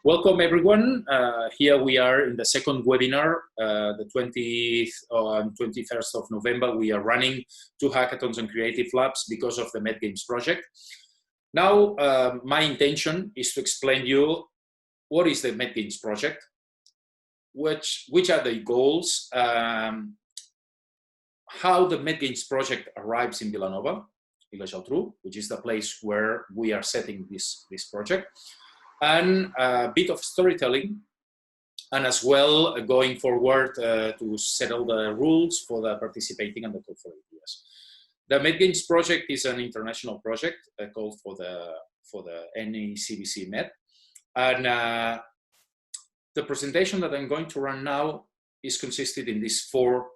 Welcome everyone. Here we are in the second webinar, the 20th and 21st of November. We are running 2 hackathons and creative labs because of the MED GAIMS project. Now, my intention is to explain you what is the MED GAIMS project, which are the goals, how the MED GAIMS project arrives in Vilanova, Vila Geltrú, which is the place where we are setting this project, and a bit of storytelling, and as well going forward to settle the rules for the participating and the call for ideas. The MED GAIMS project is an international project called for the NECBC MED, and the presentation that I'm going to run now is consisted in these 4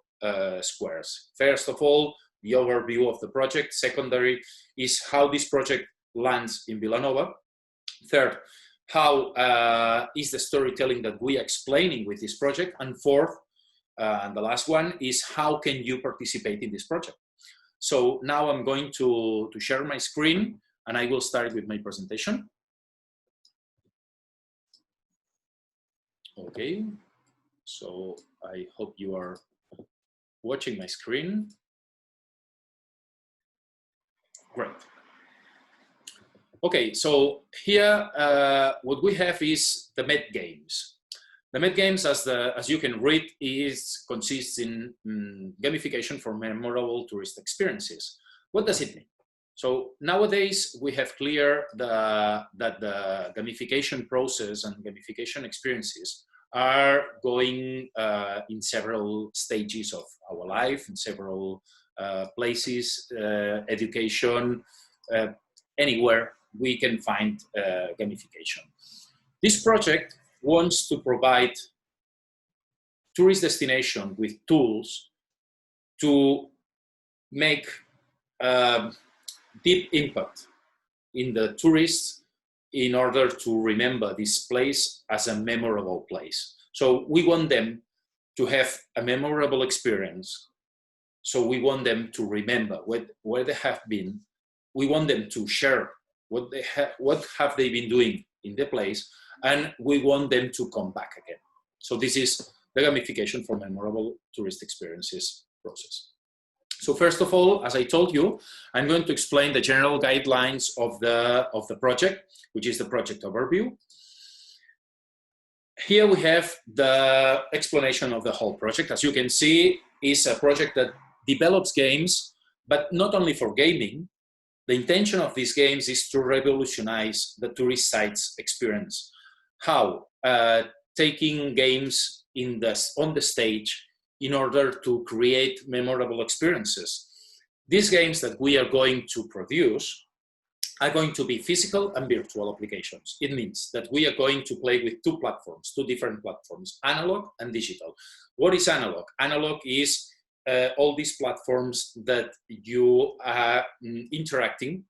squares. First of all, the overview of the project. Secondary is how this project lands in Vilanova. Third, how is the storytelling that we are explaining with this project? And fourth, and the last one, is how can you participate in this project? So now I'm going to share my screen, and I will start with my presentation. Okay, so I hope you are watching my screen. Great. Okay, so here what we have is the MED GAIMS. The MED GAIMS, as you can read, consists in gamification for memorable tourist experiences. What does it mean? So nowadays we have clear that the gamification process and gamification experiences are going in several stages of our life, in several places, education, anywhere we can find gamification. This project wants to provide tourist destination with tools to make deep impact in the tourists in order to remember this place as a memorable place. So we want them to have a memorable experience. So we want them to remember where they have been. We want them to share what have they been doing in the place, and we want them to come back again. So this is the gamification for memorable tourist experiences process. So first of all, as I told you, I'm going to explain the general guidelines of the project, which is the project overview. Here we have the explanation of the whole project. As you can see, it's a project that develops games, but not only for gaming. The intention of these games is to revolutionize the tourist sites experience. How? Taking games on the stage in order to create memorable experiences. These games that we are going to produce are going to be physical and virtual applications. It means that we are going to play with 2 platforms, 2 different platforms, analog and digital. What is analog? Analog is all these platforms that you are interacting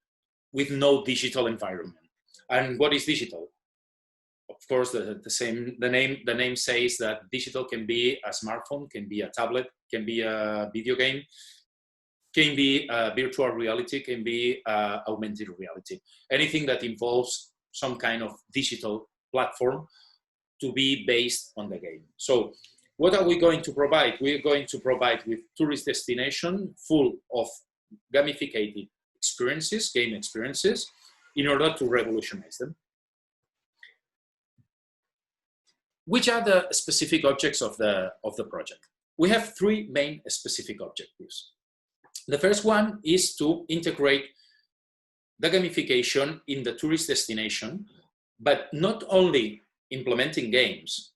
with no digital environment. And what is digital? Of course, the name says that digital can be a smartphone, can be a tablet, can be a video game, can be virtual reality, can be augmented reality. Anything that involves some kind of digital platform to be based on the game. So what are we going to provide? We're going to provide with tourist destination full of gamified experiences, game experiences, in order to revolutionize them. Which are the specific objects of the project? We have 3 main specific objectives. The first one is to integrate the gamification in the tourist destination, but not only implementing games.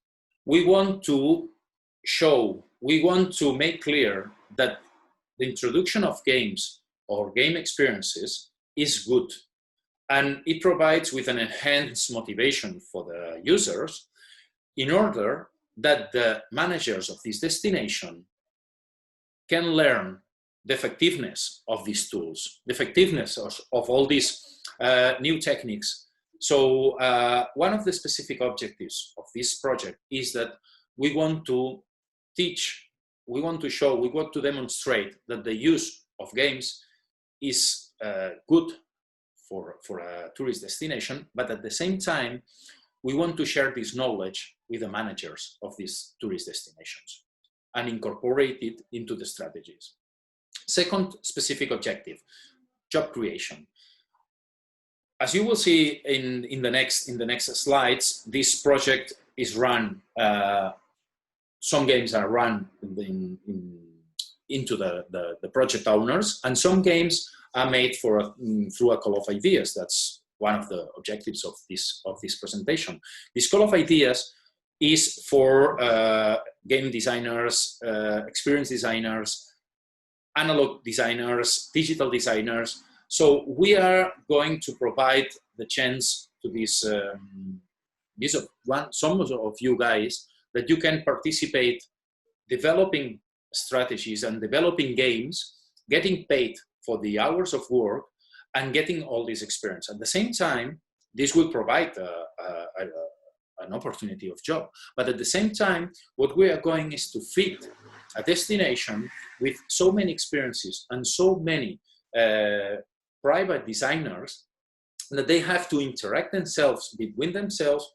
We want to make clear that the introduction of games or game experiences is good, and it provides with an enhanced motivation for the users in order that the managers of this destination can learn the effectiveness of these tools, the effectiveness of all these new techniques. So one of the specific objectives of this project is that we want to teach, we want to show, we want to demonstrate that the use of games is good for a tourist destination, but at the same time, we want to share this knowledge with the managers of these tourist destinations and incorporate it into the strategies. Second specific objective, job creation. As you will see in the next slides, this project is run, some games are run into the project owners, and some games are made through a call of ideas. That's one of the objectives of this presentation. This call of ideas is for game designers, experience designers, analog designers, digital designers. So we are going to provide the chance to some of you guys that you can participate developing strategies and developing games, getting paid for the hours of work and getting all this experience. At the same time, this will provide an opportunity of job. But at the same time, what we are going is to fit a destination with so many experiences and so many private designers that they have to interact themselves between themselves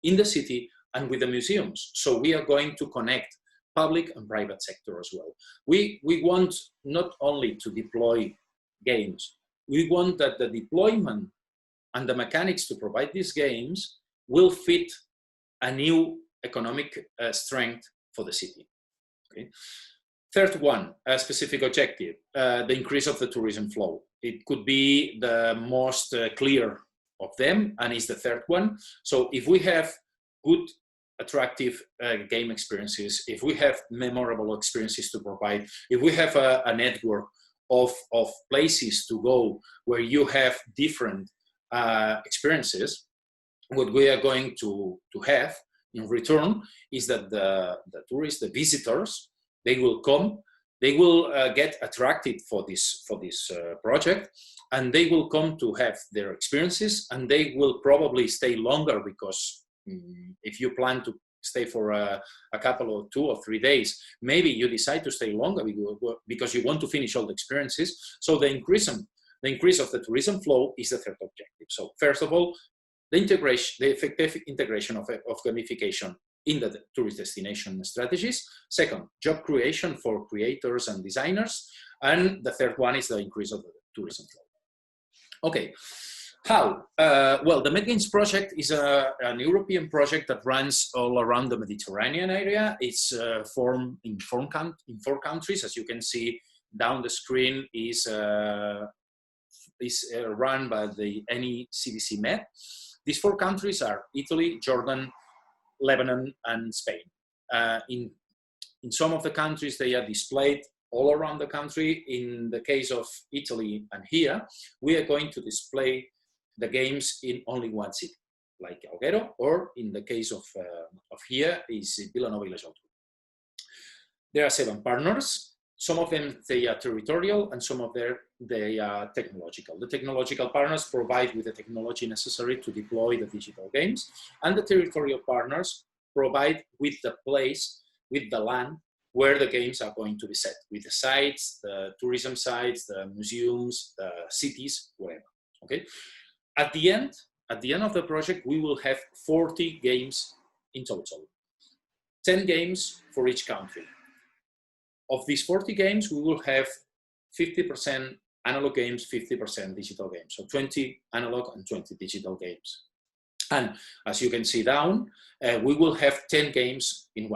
in the city and with the museums. So we are going to connect public and private sector as well. We want not only to deploy games, we want that the deployment and the mechanics to provide these games will fit a new economic strength for the city. Okay. Third one, a specific objective, the increase of the tourism flow. It could be the most clear of them, and is the third one. So if we have good, attractive game experiences, if we have memorable experiences to provide, if we have a network of places to go where you have different experiences, what we are going to have in return is that the tourists, the visitors, they will come, they will get attracted for this project, and they will come to have their experiences, and they will probably stay longer, because if you plan to stay for a couple of 2 or 3 days, maybe you decide to stay longer because you want to finish all the experiences. So the increase of the tourism flow is the third objective. So first of all, the effective integration of gamification in the tourist destination strategies. Second, job creation for creators and designers. And the third one is the increase of the tourism flow. Okay, how? Well, the MEDGAIMS project is an European project that runs all around the Mediterranean area. It's formed in 4 countries. As you can see down the screen, is run by the NECDC MED. These 4 countries are Italy, Jordan, Lebanon, and Spain. In some of the countries, they are displayed all around the country. In the case of Italy and here, we are going to display the games in only one city, like Alghero, or in the case of here is Villanova y la Geltrú. There are 7 partners. Some of them, they are territorial, and some of them, they are technological. The technological partners provide with the technology necessary to deploy the digital games, and the territorial partners provide with the place, with the land, where the games are going to be set, with the sites, the tourism sites, the museums, the cities, whatever, okay? At the end of the project, we will have 40 games in total, 10 games for each country. Of these 40 games, we will have 50% analog games, 50% digital games. So 20 analog and 20 digital games. And as you can see down, we will have 10 games in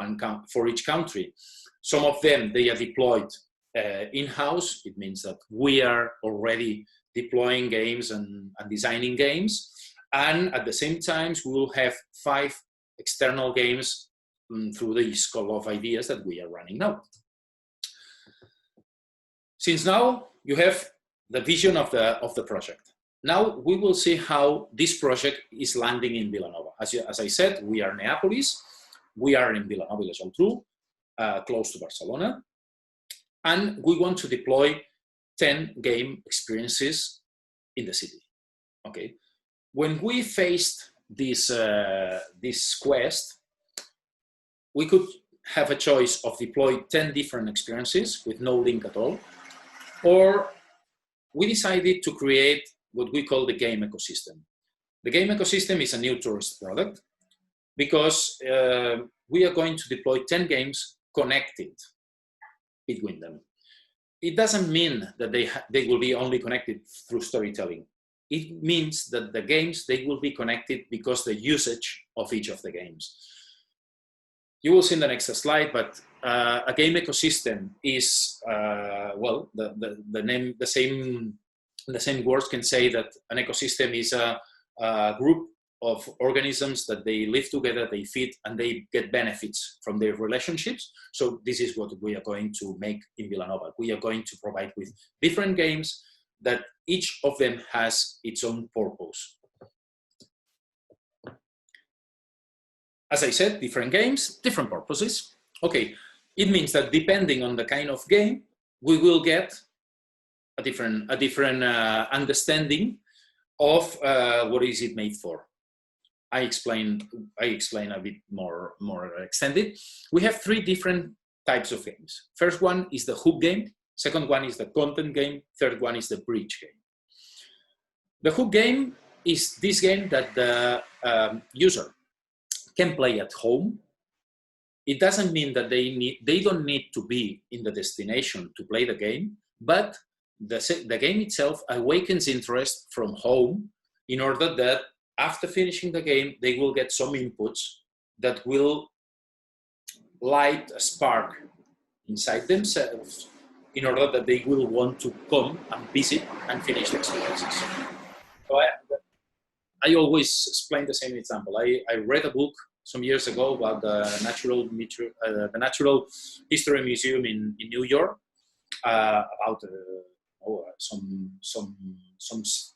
for each country. Some of them, they are deployed in-house. It means that we are already deploying games and designing games. And at the same time, we will have 5 external games through this call of ideas that we are running now. Since now you have the vision of the project. Now we will see how this project is landing in Villanova. As I said, we are Neapolis. We are in Villanova y la Geltrú, close to Barcelona. And we want to deploy 10 game experiences in the city. Okay. When we faced this quest, we could have a choice of deploy 10 different experiences with no link at all, or we decided to create what we call the game ecosystem. The game ecosystem is a new tourist product. because we are going to deploy 10 games connected between them. It doesn't mean that they will be only connected through storytelling. It means that the games, they will be connected because the usage of each of the games. You will see in the next slide, but a game ecosystem is, well, the same words can say that an ecosystem is a group of organisms that they live together, they feed, and they get benefits from their relationships. So this is what we are going to make in Vilanova. We are going to provide with different games that each of them has its own purpose. As I said, different games, different purposes. Okay, it means that depending on the kind of game, we will get a different understanding of what is it made for. I explain a bit more extended. We have 3 different types of games. First one is the hook game. Second one is the content game. Third one is the bridge game. The hook game is this game that the user can play at home. It doesn't mean that they don't need to be in the destination to play the game, but the game itself awakens interest from home in order that after finishing the game, they will get some inputs that will light a spark inside themselves in order that they will want to come and visit and finish the experiences. So I always explain the same example. I read a book some years ago about the Natural History Museum in New York, about some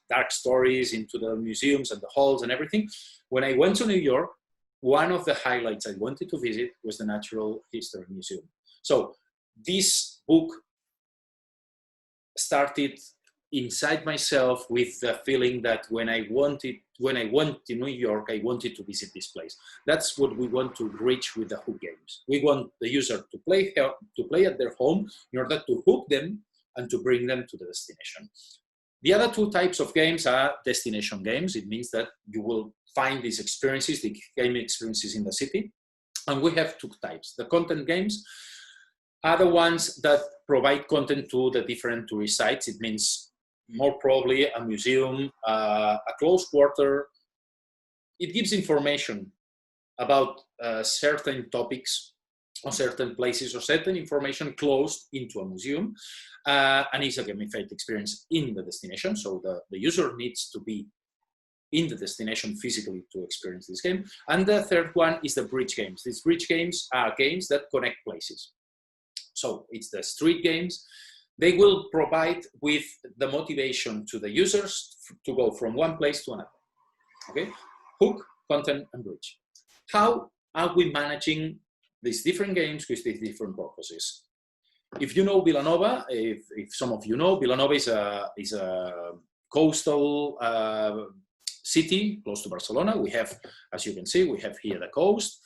dark stories into the museums and the halls and everything. When I went to New York, one of the highlights I wanted to visit was the Natural History Museum. So this book started inside myself with the feeling that when I went to New York, I wanted to visit this place. That's what we want to reach with the hook games. We want the user to play at their home in order to hook them and to bring them to the destination. The other 2 types of games are destination games. It means that you will find these experiences, the game experiences in the city. And we have 2 types. The content games are the ones that provide content to the different tourist sites. It means more probably a museum, a close quarter. It gives information about certain topics or certain places or certain information closed into a museum, and it's a gamified experience in the destination. So the user needs to be in the destination physically to experience this game. And the third one is the bridge games. These bridge games are games that connect places. So it's the street games. They will provide with the motivation to the users to go from one place to another. Okay, hook, content, and bridge. How are we managing these different games with these different purposes? If you know Vilanova, if some of you know, Vilanova is a coastal city close to Barcelona. We have, as you can see, we have here the coast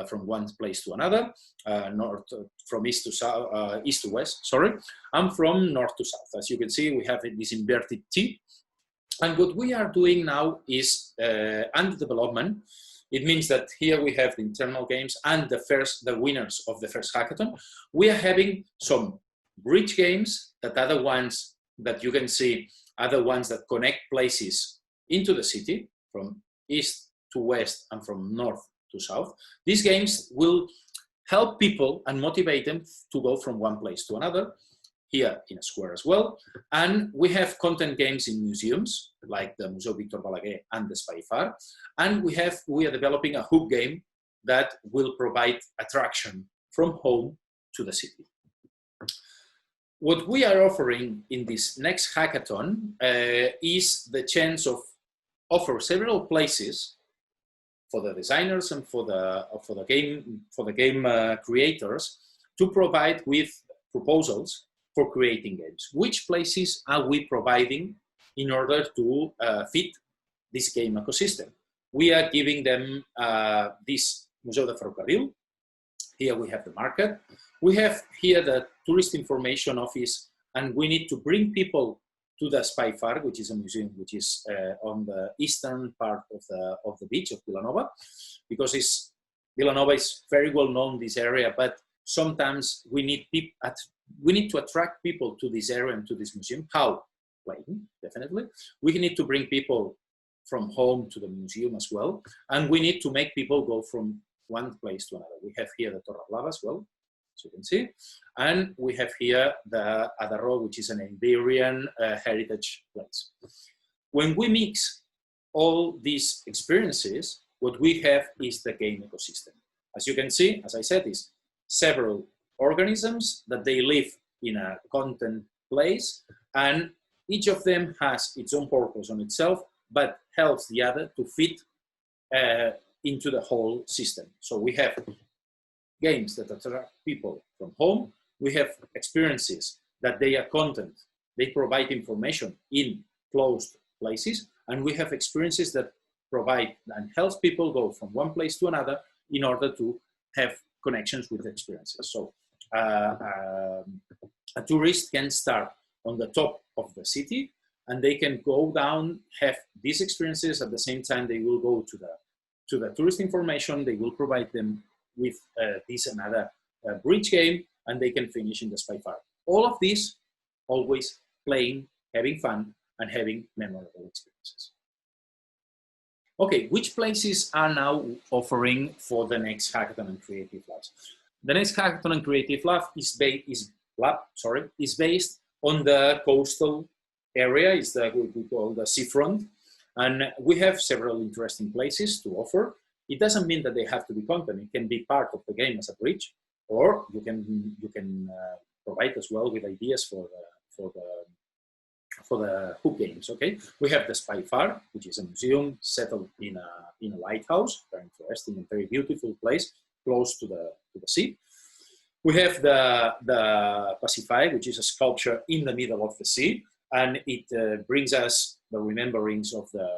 from one place to another, from east to west, sorry, and from north to south. As you can see, we have this inverted T. And what we are doing now is under development. It means that here we have the internal games and the winners of the first hackathon. We are having some bridge games that are the ones that you can see are the ones that connect places into the city from east to west and from north to south. These games will help people and motivate them to go from one place to another, here in a square as well. And we have content games in museums, like the Museu Víctor Balaguer and the Spyfar. And we are developing a hook game that will provide attraction from home to the city. What we are offering in this next hackathon is the chance of offer several places for the designers and for the game creators to provide with proposals for creating games. Which places are we providing in order to fit this game ecosystem? We are giving them this Museu de Ferrocarril. Here we have the market. We have here the tourist information office, and we need to bring people to the Spy Park, which is a museum which is on the eastern part of the beach of Vilanova, because Vilanova is very well known, this area, but sometimes we need to attract people to this area and to this museum. How? Playing, definitely. We need to bring people from home to the museum as well, and we need to make people go from one place to another. We have here the Torre Blava as well, as you can see, and we have here the Adarro, which is an Iberian heritage place. When we mix all these experiences, what we have is the game ecosystem. As you can see, as I said, is several organisms that they live in a content place, and each of them has its own purpose on itself, but helps the other to fit into the whole system. So we have games that attract people from home. We have experiences that they are content. They provide information in closed places. And we have experiences that provide and help people go from one place to another in order to have connections with the experiences. So a tourist can start on the top of the city, and they can go down, have these experiences. At the same time, they will go to the tourist information. They will provide them with this another bridge game, and they can finish in the Spy Park. All of this, always playing, having fun, and having memorable experiences. Okay, which places are now offering for the next Hackathon and Creative Labs? The next Hackathon and Creative Lab is based on the coastal area, is what we call the seafront, and we have several interesting places to offer. It doesn't mean that they have to be content. It can be part of the game as a bridge, or you can provide as well with ideas for the hook games. Okay, we have the Spy Park, which is a museum settled in a lighthouse, very interesting and very beautiful place close to the sea. We have the Pacify, which is a sculpture in the middle of the sea, and it brings us the rememberings of the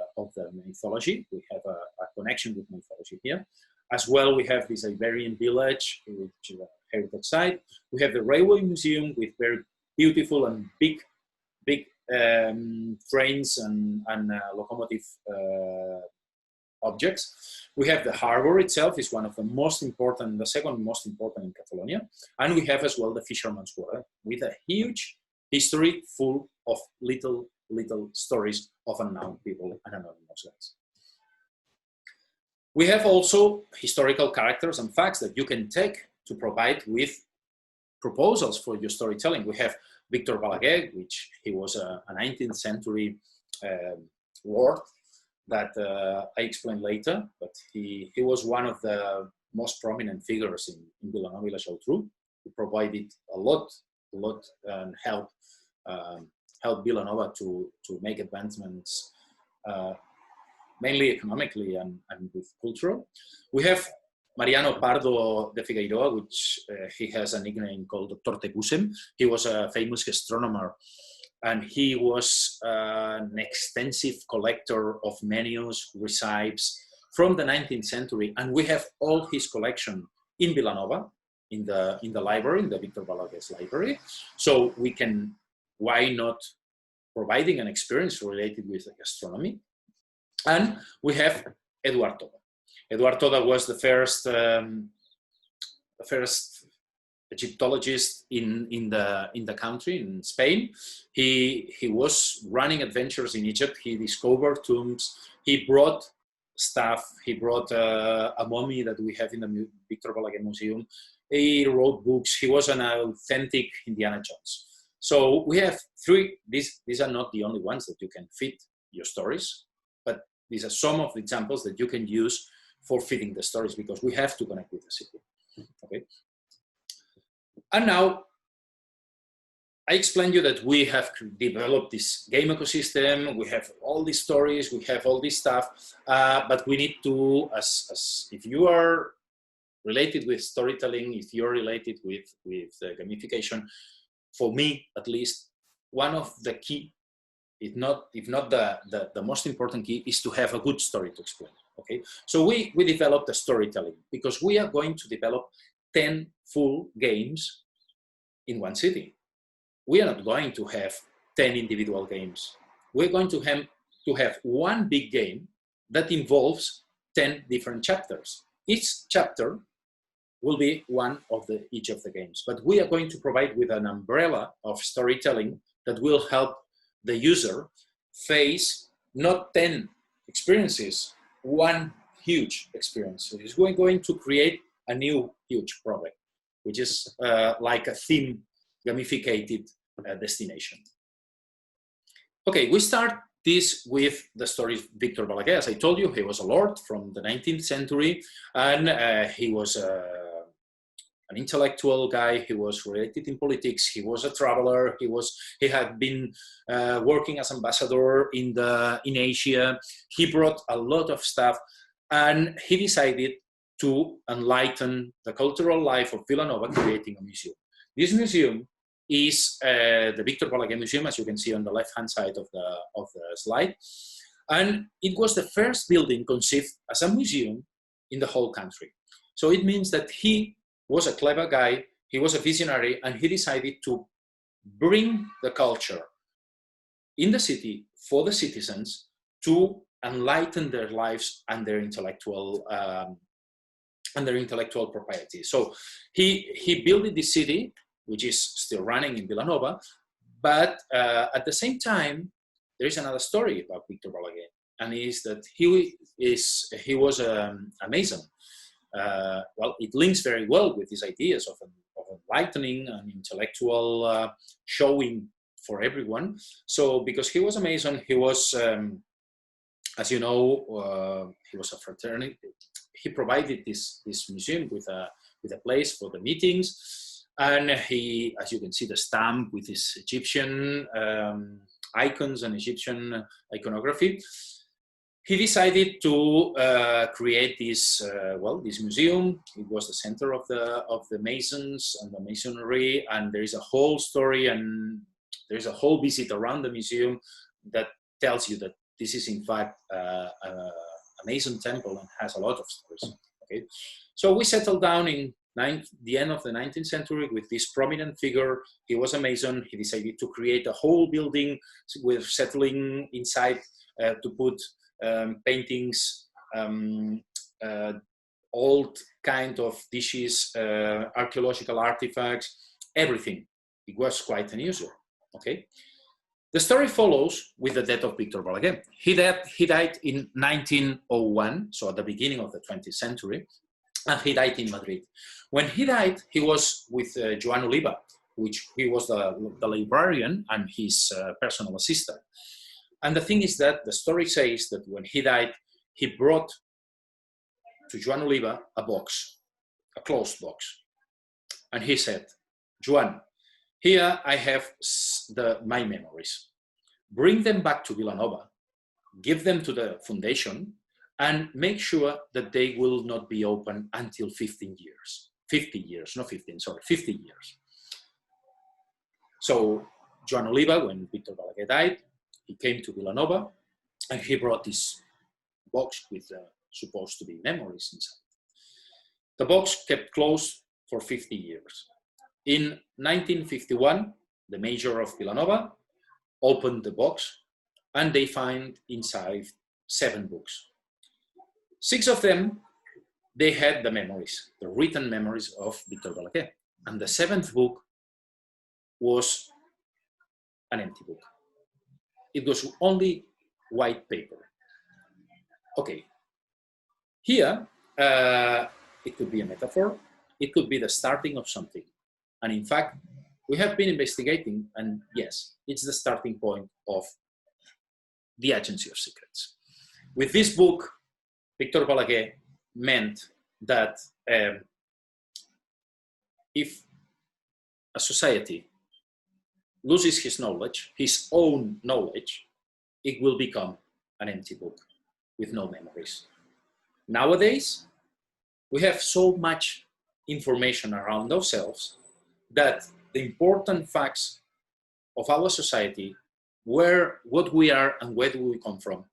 mythology. We have a connection with mythology here. As well, we have this Iberian village, which is a heritage site. We have the Railway Museum with very beautiful and big trains and locomotive objects. We have the harbor itself, is one of the most important, the second most important in Catalonia. And we have as well the Fisherman's Wharf with a huge history full of little stories of unknown people and anonymous guys. We have also historical characters and facts that you can take to provide with proposals for your storytelling. We have Victor Balaguer, which he was a 19th century lord that I explain later, but he was one of the most prominent figures in Vilanova la Geltrú. He provided a lot and helped Vilanova to make advancements, mainly economically and with cultural. We have Mariano Pardo de Figueiredo, which he has a nickname called Dr. Tecusem. He was a famous gastronomer, and he was an extensive collector of menus, recipes from the 19th century. And we have all his collection in Vilanova, in the library, in the Victor Balaguer's library. So we can, why not providing an experience related with gastronomy? And we have Eduard Toda. Eduard Toda was the first Egyptologist in the country, in Spain. He was running adventures in Egypt. He discovered tombs. He brought stuff. He brought a mummy that we have in the Victor Balaguer Museum. He wrote books. He was an authentic Indiana Jones. So we have three. These are not the only ones that you can fit your stories, but these are some of the examples that you can use for fitting the stories, because we have to connect with the city. Okay. And now I explained you that we have developed this game ecosystem. We have all these stories. We have all this stuff, but we need to, as if you are related with storytelling, if you're related with gamification, for me at least, one of the key, if not the most important key, is to have a good story to explain. Okay, so we developed a storytelling because we are going to develop 10 full games in one city. We are not going to have 10 individual games. We're going to have one big game that involves 10 different chapters. Each chapter will be one of each of the games, but we are going to provide with an umbrella of storytelling that will help the user face not 10 experiences, one huge experience. So we're going to create a new huge product, which is like a theme gamificated destination. Okay, we start this with the story of Victor Balaguer. As I told you, he was a lord from the 19th century, and he was an intellectual guy. He was related in politics. He was a traveler. He had been working as ambassador in Asia. He brought a lot of stuff, and he decided to enlighten the cultural life of Vilanova, creating a museum. This museum is the Victor Balaguer Museum, as you can see on the left-hand side of the slide. And it was the first building conceived as a museum in the whole country. So it means that he was a clever guy, he was a visionary, and he decided to bring the culture in the city for the citizens to enlighten their lives and their intellectual propriety. So he built this city, which is still running in Vilanova, but at the same time, there is another story about Victor Balaguer, and is that he was a Mason. Well, it links very well with these ideas of enlightening and intellectual showing for everyone. So because he was a Mason, he was, as you know, he was a fraternity. He provided this museum with a place for the meetings, and he, as you can see, the stamp with his Egyptian icons and Egyptian iconography. He decided to create this this museum. It was the center of the Masons and the Masonry, and there is a whole story and there is a whole visit around the museum that tells you that this is in fact a Mason temple and has a lot of stories. Okay, so we settled down in the end of the 19th century with this prominent figure. He was a Mason. He decided to create a whole building with settling inside to put paintings, old kind of dishes, archaeological artifacts, everything. It was quite unusual. Okay. The story follows with the death of Victor Balaguer. He died in 1901, so at the beginning of the 20th century, and he died in Madrid. When he died, he was with Joan Oliva, which he was the librarian and his personal assistant. And the thing is that the story says that when he died, he brought to Joan Oliva a box, a closed box. And he said, Joan, here I have my memories. Bring them back to Vilanova, give them to the foundation, and make sure that they will not be open until 15 years. 50 years, not 15, sorry, 50 years. So Joan Oliva, when Victor Balaguer died, he came to Vilanova and he brought this box with supposed to be memories inside. The box kept closed for 50 years. In 1951, the mayor of Vilanova opened the box and they find inside 7 books. 6 of them, they had the memories, the written memories of Victor Balaguer. And the 7th book was an empty book. It was only white paper. Okay, here, it could be a metaphor. It could be the starting of something. And in fact, we have been investigating, and yes, it's the starting point of the Agency of Secrets. With this book, Victor Balaguer meant that if a society loses his knowledge, his own knowledge, it will become an empty book with no memories. Nowadays, we have so much information around ourselves that the important facts of our society, what we are and where do we come from,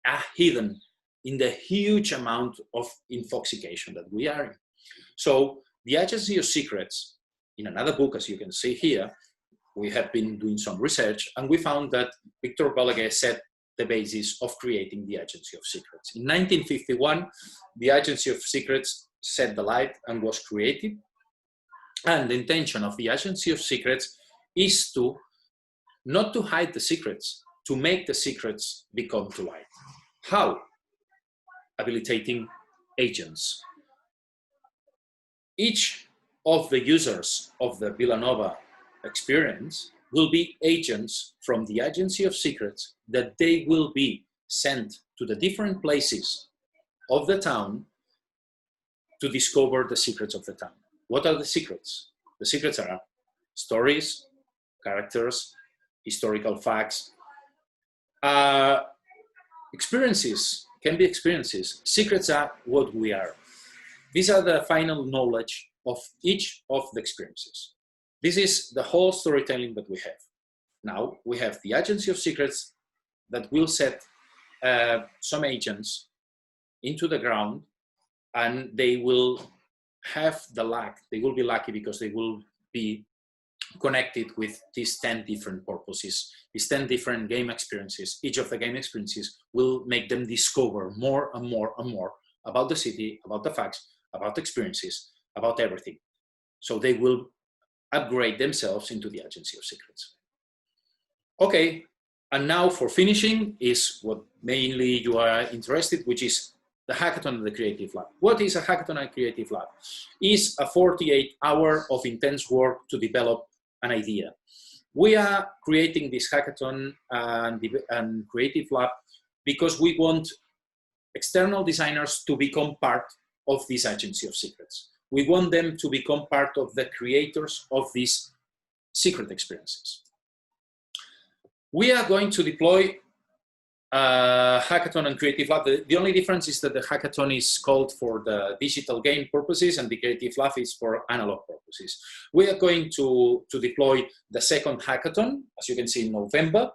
are hidden in the huge amount of intoxication that we are in. So the Agency of Secrets, in another book, as you can see here, we have been doing some research, and we found that Victor Balaguer set the basis of creating the Agency of Secrets. In 1951, the Agency of Secrets set the light and was created. And the intention of the Agency of Secrets is to not to hide the secrets, to make the secrets become to light. How? Habilitating agents. Each of the users of the Villanova experience will be agents from the Agency of Secrets that they will be sent to the different places of the town to discover the secrets of the town. What are the secrets? The secrets are stories, characters, historical facts, experiences, can be experiences. Secrets are what we are. These are the final knowledge of each of the experiences. This is the whole storytelling that we have. Now we have the Agency of Secrets that will set some agents into the ground, and they will have the luck. They will be lucky because they will be connected with these 10 different purposes, these 10 different game experiences. Each of the game experiences will make them discover more and more and more about the city, about the facts, about experiences, about everything. So they will upgrade themselves into the Agency of Secrets. Okay, and now for finishing is what mainly you are interested, which is the Hackathon and the Creative Lab. What is a Hackathon and Creative Lab? It's a 48-hour of intense work to develop an idea. We are creating this Hackathon and Creative Lab because we want external designers to become part of this Agency of Secrets. We want them to become part of the creators of these secret experiences. We are going to deploy Hackathon and Creative Lab. The only difference is that the Hackathon is called for the digital game purposes and the Creative Lab is for analog purposes. We are going to deploy the second Hackathon, as you can see in November,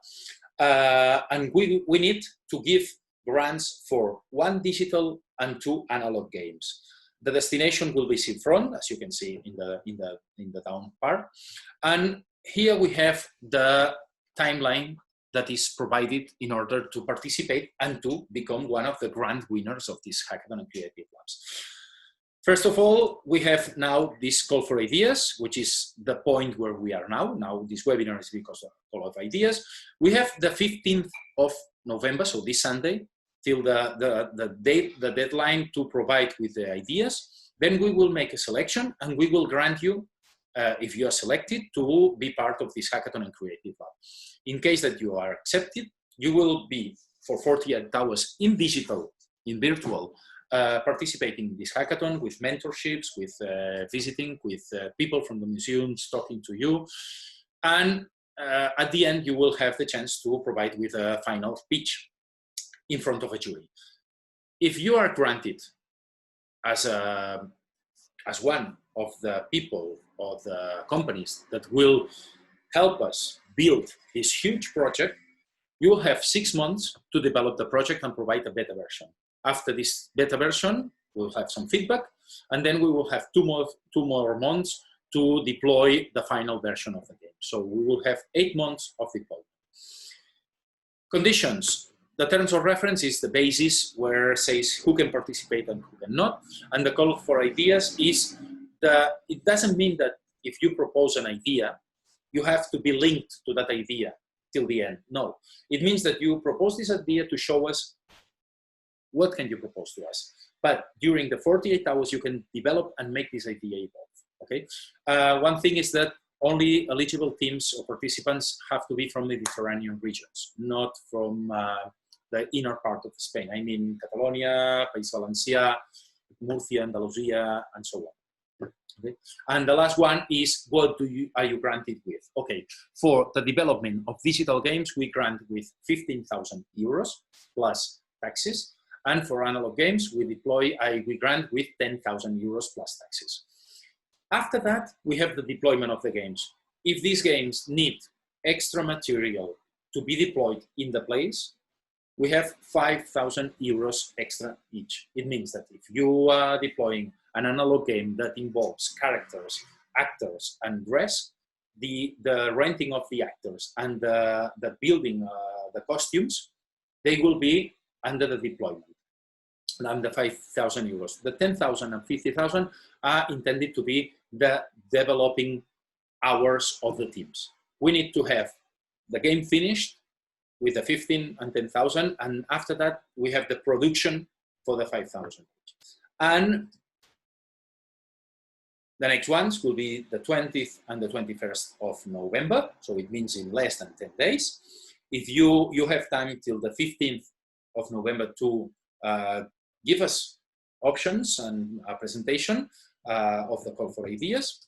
and we need to give grants for 1 digital and 2 analog games. The destination will be Seafront, as you can see in the down part. And here we have the timeline that is provided in order to participate and to become one of the grand winners of this Hackathon and Creative Labs. First of all, we have now this call for ideas, which is the point where we are now. Now this webinar is because of call of ideas. We have the 15th of November, so this Sunday, till the deadline to provide with the ideas. Then we will make a selection and we will grant you, if you are selected, to be part of this Hackathon and Creative Lab. In case that you are accepted, you will be for 48 hours in digital, in virtual, participating in this hackathon with mentorships, with visiting with people from the museums, talking to you. And at the end, you will have the chance to provide with a final pitch in front of a jury. If you are granted as one of the people or the companies that will help us build this huge project, you will have 6 months to develop the project and provide a beta version. After this beta version, we'll have some feedback, and then we will have two more months to deploy the final version of the game. So we will have 8 months of deployment. Conditions. The terms of reference is the basis where it says who can participate and who cannot. And the call for ideas is it doesn't mean that if you propose an idea, you have to be linked to that idea till the end. No, it means that you propose this idea to show us what can you propose to us. But during the 48 hours, you can develop and make this idea evolve, okay? One thing is that only eligible teams or participants have to be from Mediterranean regions, not from the inner part of Spain. I mean, Catalonia, País Valencià, Murcia, Andalusia, and so on. Okay. And the last one is, what are you granted with? Okay, for the development of digital games, we grant with 15,000 euros plus taxes. And for analog games, we grant with 10,000 euros plus taxes. After that, we have the deployment of the games. If these games need extra material to be deployed in the place, we have 5,000 euros extra each. It means that if you are deploying an analog game that involves characters, actors, and dress, the renting of the actors and the building the costumes, they will be under the deployment, under 5,000 euros. The 10,000 and 50,000 are intended to be the developing hours of the teams. We need to have the game finished with the 15 and 10,000, and after that we have the production for the 5,000. And the next ones will be the 20th and the 21st of November, so it means in less than 10 days. If you have time till the 15th of November to give us options and a presentation of the call for ideas.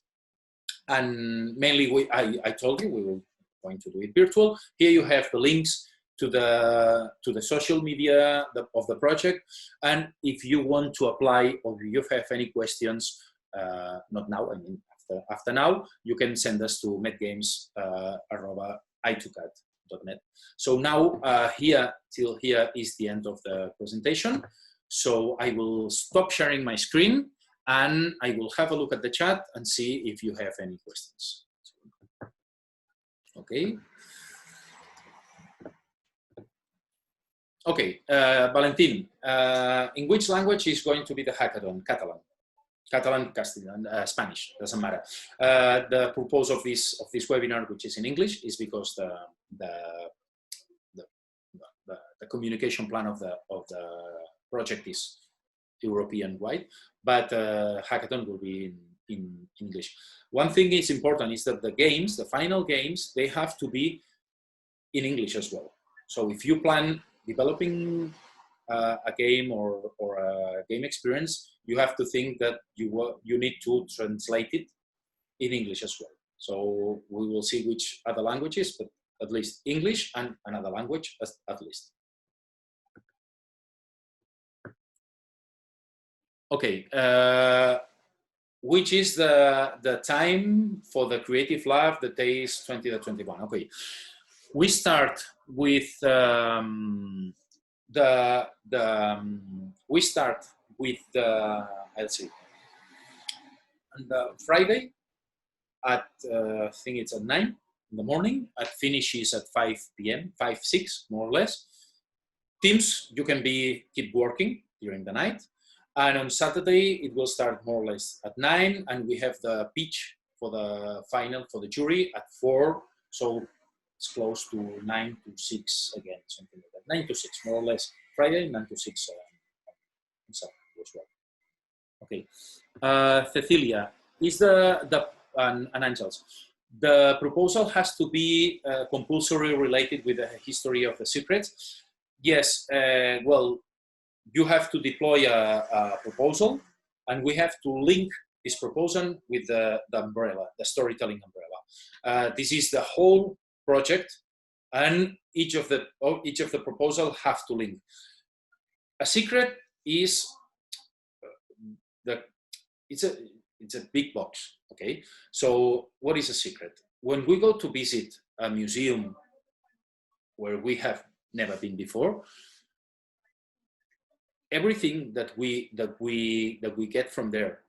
And mainly, I told you we were going to do it virtual. Here you have the links to the social media of the project. And if you want to apply or you have any questions, not now, I mean after now, you can send us to medgames@i2cat.net. So now here is the end of the presentation. So I will stop sharing my screen and I will have a look at the chat and see if you have any questions. Okay. Okay, Valentin, in which language is going to be the hackathon? Catalan, Castellan, Spanish, doesn't matter. The purpose of this webinar, which is in English, is because the communication plan of the project is European-wide, but hackathon will be in English. One thing is important is that the games, the final games, they have to be in English as well. So if you plan developing a game or a game experience, you have to think that you need to translate it in English as well. So we will see which other languages, but at least English and another language at least. Okay, which is the time for the Creative Lab, the days 20 to 21. Okay, we start with let's see, on the Friday at I think it's at 9 in the morning. It finishes at 5 p.m., 5, 6 more or less. Teams, you can keep working during the night. And on Saturday, it will start more or less at 9, and we have the pitch for the final for the jury at 4. So it's close to 9 to 6 again, something like that. 9 to 6, more or less. Friday, 9 to 6 on Saturday as well. Okay. Cecilia, is and Angels, the proposal has to be compulsory related with the history of the secrets? Yes, well, you have to deploy a proposal, and we have to link this proposal with the umbrella, the storytelling umbrella. This is the whole project, and each of the proposal have to link. A secret is it's a big box. Okay, so what is a secret? When we go to visit a museum where we have never been before, everything that we get from there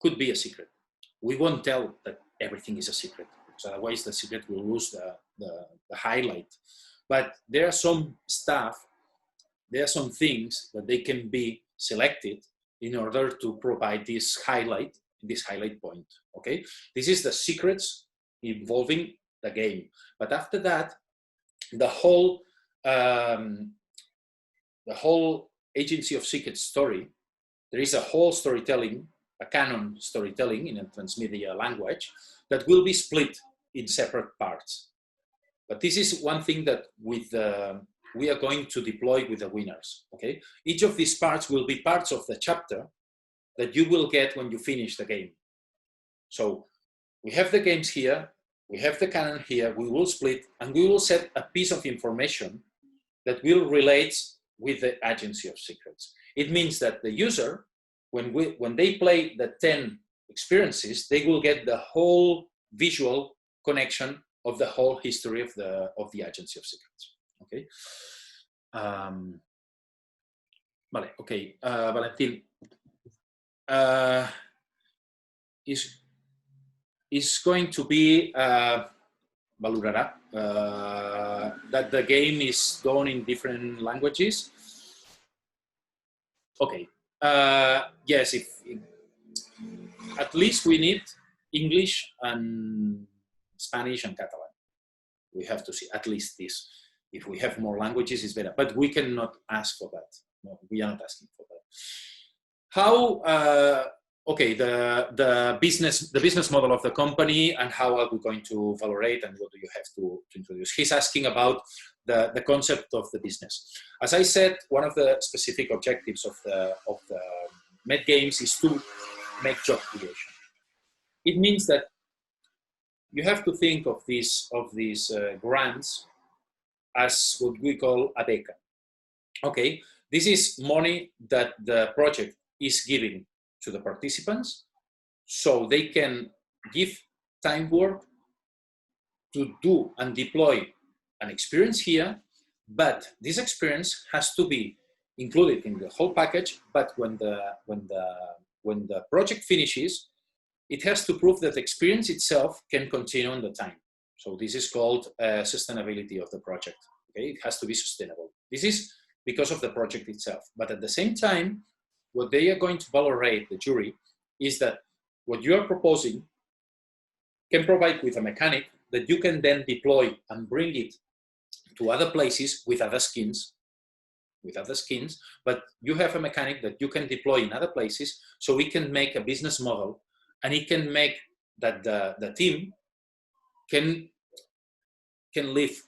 could be a secret. We won't tell that everything is a secret, because otherwise the secret will lose the highlight. But there are some stuff, there are some things that they can be selected in order to provide this highlight point. Okay, this is the secrets involving the game. But after that, the whole Agency of Secrets story, there is a whole storytelling, a canon storytelling in a transmedia language that will be split in separate parts. But this is one thing that we are going to deploy with the winners. Okay, each of these parts will be parts of the chapter that you will get when you finish the game. So we have the games here, we have the canon here, we will split, and we will set a piece of information that will relate with the Agency of Secrets. It means that the user, when they play the 10 experiences, they will get the whole visual connection of the whole history of the Agency of Secrets. Okay. Vale. Okay. Valentin, is going to be valorarà, that the game is done in different languages. Okay, yes, if at least we need English and Spanish and Catalan. We have to see at least this. If we have more languages, it's better, but we cannot ask for that. No, we are not asking for that. How, okay, the business model of the company and how are we going to valorate and what do you have to introduce? He's asking about the concept of the business. As I said, one of the specific objectives of the MED Games is to make job creation. It means that you have to think of these grants as what we call a beca. Okay, this is money that the project is giving to the participants so they can give time work to do and deploy an experience here, but this experience has to be included in the whole package. But when the project finishes, it has to prove that the experience itself can continue on the time. So this is called sustainability of the project. Okay, it has to be sustainable. This is because of the project itself. But at the same time, what they are going to valorate, the jury, is that what you are proposing can provide with a mechanic that you can then deploy and bring it to other places with other skins, but you have a mechanic that you can deploy in other places, so we can make a business model, and it can make that the team can live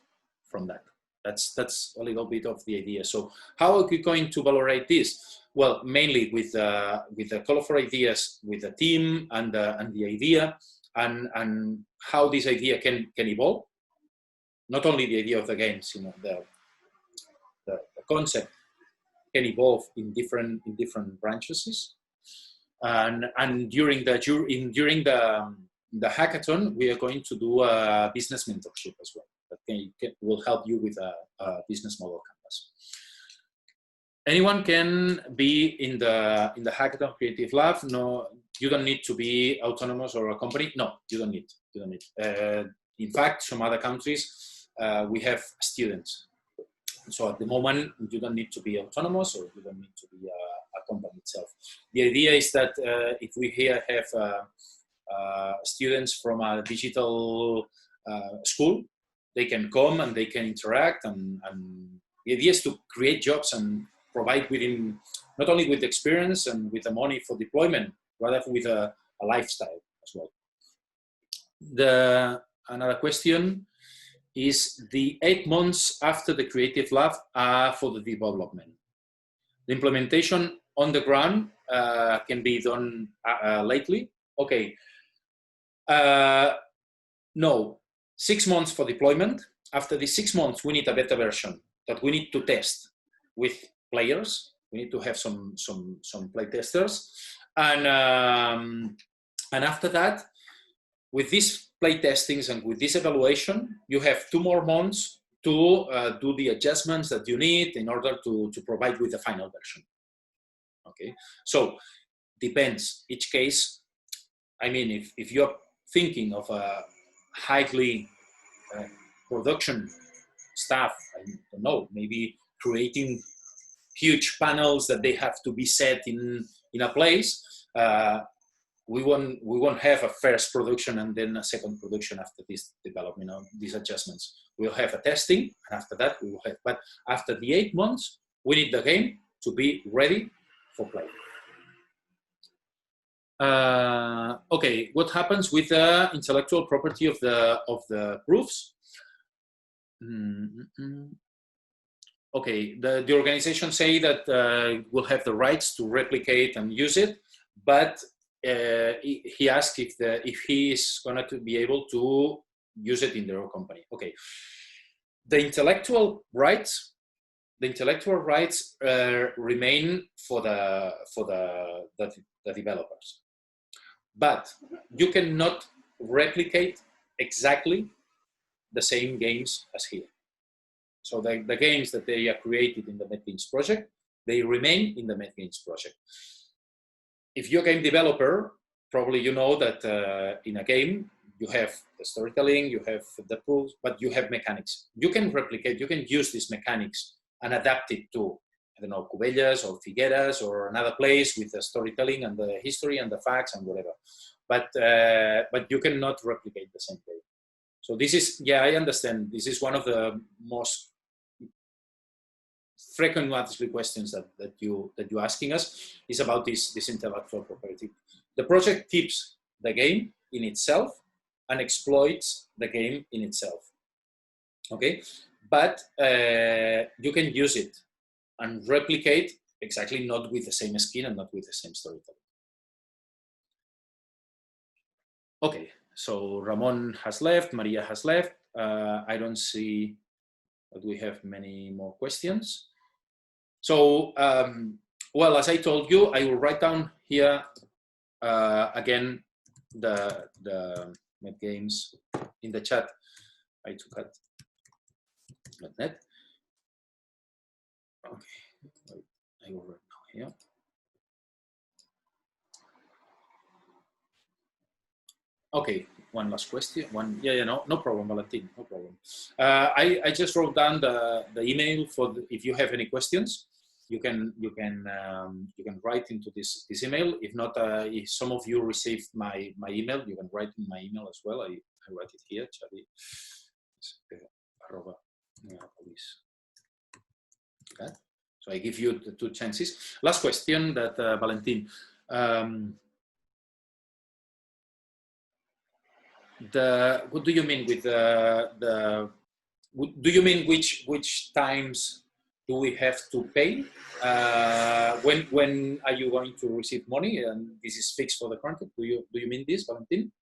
from that. That's a little bit of the idea. So how are we going to valorate this? Well, mainly with the call for ideas with the team and the idea, and how this idea can evolve. Not only the idea of the games, you know, the concept can evolve in different branches. And during the hackathon, we are going to do a business mentorship as well. That will help you with a business model canvas. Anyone can be in the Hackathon Creative Lab. No, you don't need to be autonomous or a company. No, you don't need. In fact, some other countries we have students. So at the moment, you don't need to be autonomous, or you don't need to be a company itself. The idea is that if we here have students from a digital school, they can come and they can interact, and the idea is to create jobs and provide within, not only with experience and with the money for deployment, rather with a lifestyle as well. Another question is the 8 months after the Creative Lab for the development. The implementation on the ground can be done lately. Okay. No, 6 months for deployment. After the 6 months, we need a beta version that we need to test with players. We need to have some play testers, and after that, with these play testings and with this evaluation, you have 2 more months to do the adjustments that you need in order to provide with the final version. Okay, so depends each case. I mean, if you're thinking of a highly production staff, I don't know, maybe creating huge panels that they have to be set in a place, we won't have a first production and then a second production after this development, these adjustments. We'll have a testing, and after that we will have, but after the 8 months, we need the game to be ready for play. Okay, what happens with the intellectual property of the proofs? Okay, the organization say that we'll have the rights to replicate and use it, but he asked if he is going to be able to use it in their own company. Okay, the intellectual rights remain for the developers, but you cannot replicate exactly the same games as here. So the games that they are created in the MEDGAIMS project, they remain in the MEDGAIMS project. If you're a game developer probably you know that in a game, you have the storytelling, you have the tools, but you have mechanics. You can replicate, you can use these mechanics and adapt it to, I don't know, Cubellas or Figueras or another place with the storytelling and the history and the facts and whatever. But you cannot replicate the same game. So this is, yeah, I understand. This is one of the most frequently questions that you're asking us is about this intellectual property. The project keeps the game in itself and exploits the game in itself. Okay, but you can use it and replicate exactly not with the same skin and not with the same storytelling. Okay, so Ramon has left, Maria has left. I don't see that we have many more questions. So, well, as I told you, I will write down here again the MED GAIMS in the chat. I took it. .NET. Okay, I will write now here. Okay, one last question. Yeah, no problem, Valentin, no problem. I just wrote down the email for if you have any questions, you can write into this email. If not, if some of you received my email, you can write in my email as well. I write it here, Xavi. Okay. So I give you the 2 chances. Last question that Valentin. What do you mean with do you mean which times do we have to pay? When are you going to receive money? And this is fixed for the content. Do you mean this, Valentin?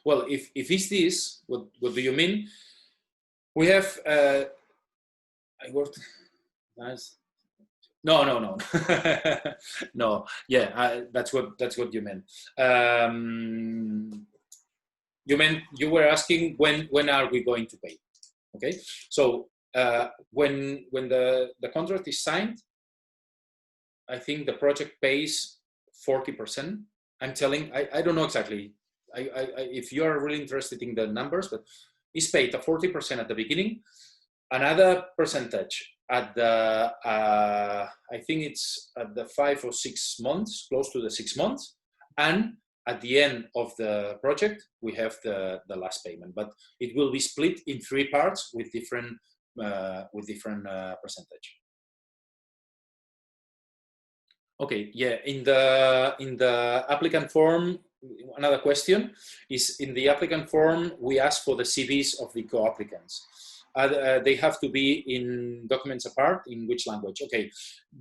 Well, if it's this, what do you mean? We have I worked. Nice. No. No. Yeah, that's what you meant. You were asking when are we going to pay? Okay. So when the contract is signed, I think the project pays 40%. I'm telling. I don't know exactly. If you are really interested in the numbers, but it's paid at 40% at the beginning, another percentage at the I think it's at the 5 or 6 months, close to the 6 months, and at the end of the project we have the last payment. But it will be split in 3 parts with different percentage. Okay, yeah. In the applicant form, another question is in the applicant form we ask for the CVs of the co-applicants. They have to be in documents apart. In which language? Okay,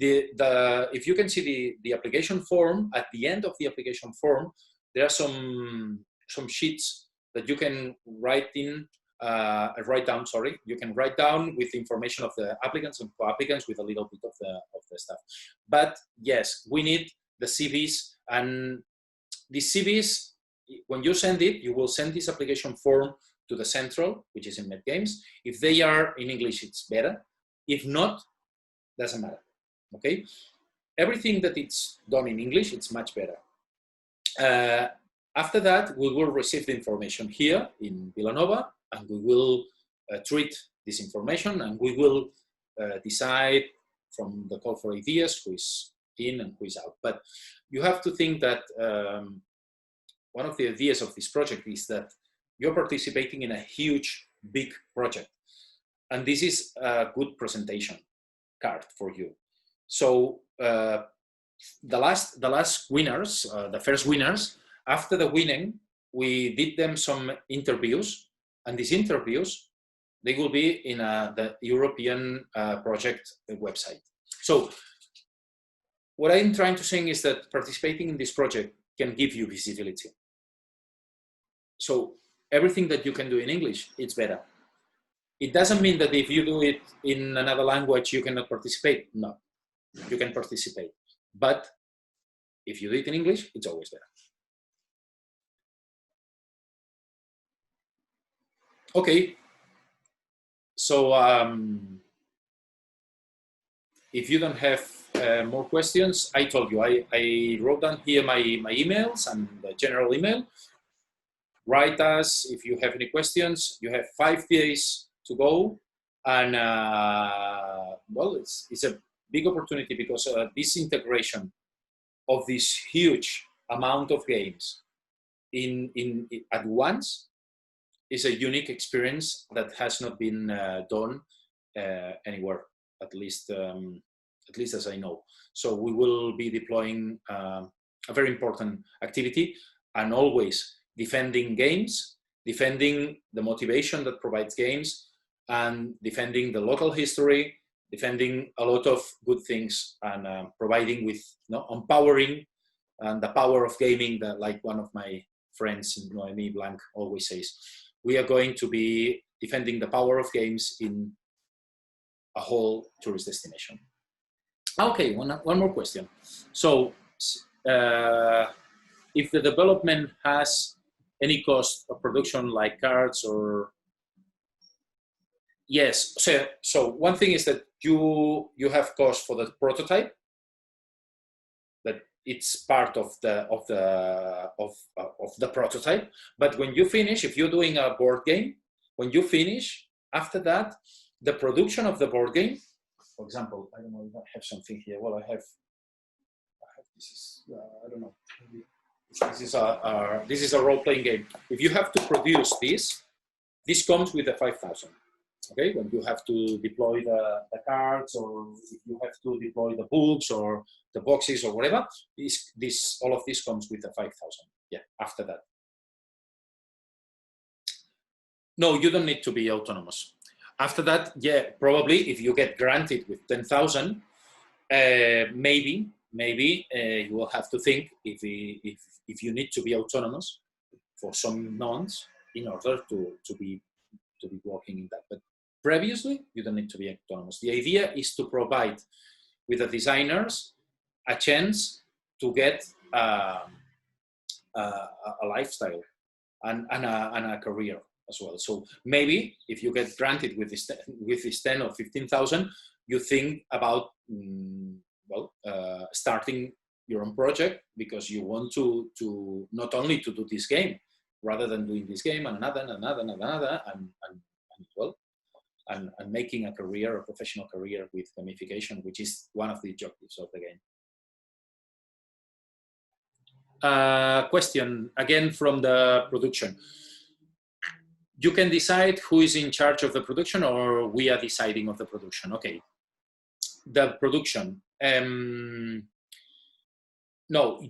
if you can see the application form, at the end of the application form, there are some sheets that you can write down. Sorry, you can write down with information of the applicants and co-applicants with a little bit of the stuff. But yes, we need the CVs, and the CVs, when you send it, you will send this application form to the central, which is in MED GAIMS. If they are in English, it's better. If not, doesn't matter. Okay, everything that it's done in English, it's much better. After that, we will receive the information here in Villanova, and we will treat this information, and we will decide from the call for ideas who is in and who is out. But you have to think that one of the ideas of this project is that you're participating in a huge, big project. And this is a good presentation card for you. So the last winners, the first winners, after the winning, we did them some interviews. And these interviews, they will be in the European project website. So what I'm trying to say is that participating in this project can give you visibility. So everything that you can do in English, it's better. It doesn't mean that if you do it in another language, you cannot participate. No, you can participate. But if you do it in English, it's always better. Okay. So if you don't have more questions, I told you, I wrote down here my emails and the general email. Write us if you have any questions. You have 5 days to go. And well, it's a big opportunity because this integration of this huge amount of games at once is a unique experience that has not been done anywhere, at least as I know. So we will be deploying a very important activity, and always defending games, defending the motivation that provides games, and defending the local history, defending a lot of good things, and providing with empowering and the power of gaming, that, like one of my friends, Noemi Blanc, always says. We are going to be defending the power of games in a whole tourist destination. Okay, one more question. So, if the development has any cost of production, like cards or... Yes, so one thing is that you have cost for the prototype, that it's part of the prototype. But when you finish, if you're doing a board game, when you finish, after that, the production of the board game, for example, I don't know if I have something here. Well, I have this is I don't know. This is a role-playing game. If you have to produce this comes with the 5,000. Okay, when you have to deploy the cards, or if you have to deploy the books or the boxes or whatever, all of this comes with the 5,000. Yeah, after that. No, you don't need to be autonomous. After that, yeah, probably if you get granted with 10,000, maybe you will have to think if you need to be autonomous for some months in order to be working in that. But previously, you don't need to be autonomous. The idea is to provide with the designers a chance to get a lifestyle and a career as well. So maybe if you get granted with this 10 or 15,000, you think about starting your own project, because you want to not only to do this game, rather than doing this game and another, and making a career, a professional career with gamification, which is one of the objectives of the game. Question again from the production. You can decide who is in charge of the production, or we are deciding of the production. Okay, the production. No,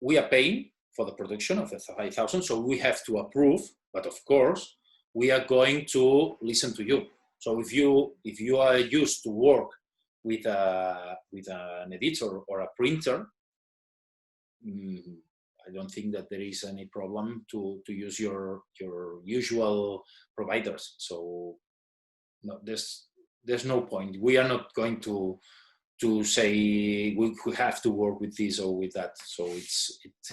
we are paying for the production of the 5,000, so we have to approve. But of course, we are going to listen to you. So if you are used to work with an editor or a printer, I don't think that there is any problem to use your usual providers. So no, there's no point. We are not going to say we have to work with this or with that. So it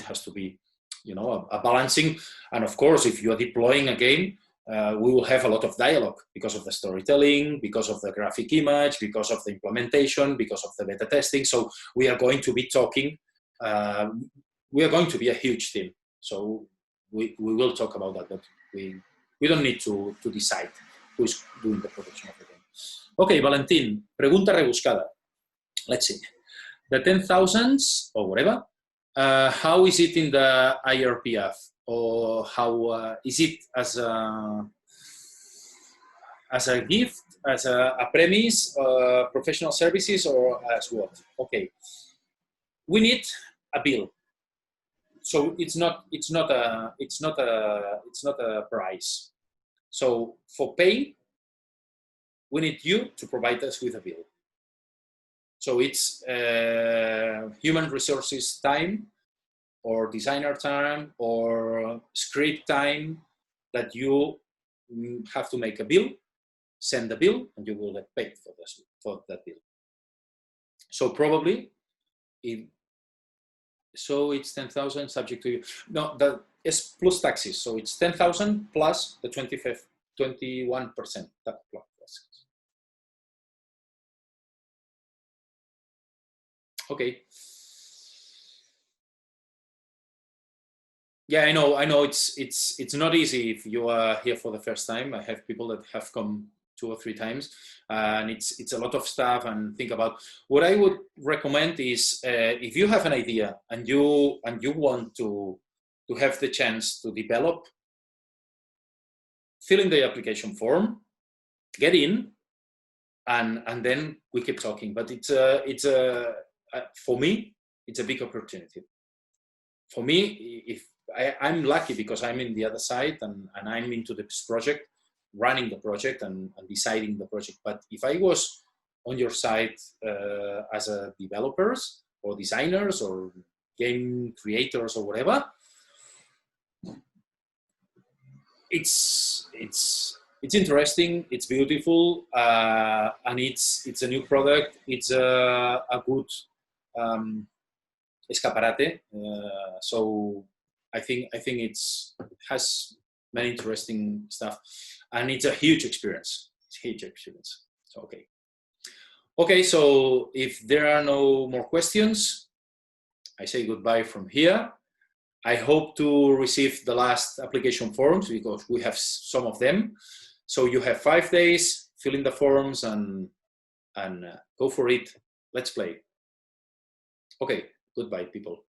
has to be, a balancing. And of course, if you are deploying a game, we will have a lot of dialogue because of the storytelling, because of the graphic image, because of the implementation, because of the beta testing. So we are going to be talking. We are going to be a huge team. So we will talk about that, but we don't need to decide who's doing the production of the game. Okay, Valentin, pregunta rebuscada. Let's see. The 10,000s or whatever, how is it in the IRPF? Or how is it as a gift, as a premise, professional services, or as what? Okay, we need a bill. So it's not a price. So for pay, we need you to provide us with a bill. So it's human resources time, or designer time, or script time, that you have to make a bill, send the bill, and you will get paid for that bill. So probably, it's 10,000 subject to you. No, that is plus taxes. So it's 10,000 plus the 21%. Okay. Yeah, I know it's not easy if you are here for the first time. I have people that have come 2 or 3 times, and it's a lot of stuff and think about. What I would recommend is if you have an idea and you want to have the chance to develop, fill in the application form, get in, and then we keep talking. But it's a for me, it's a big opportunity. For me, if I'm lucky because I'm in the other side and I'm into this project, running the project and deciding the project. But if I was on your side as a developers or designers or game creators or whatever, it's interesting, it's beautiful, and it's a new product. It's a good escaparate. So I think it has many interesting stuff, and it's a huge experience. It's a huge experience. So okay. So if there are no more questions, I say goodbye from here. I hope to receive the last application forms because we have some of them. So you have 5 days, fill in the forms and go for it. Let's play. Okay, goodbye, people.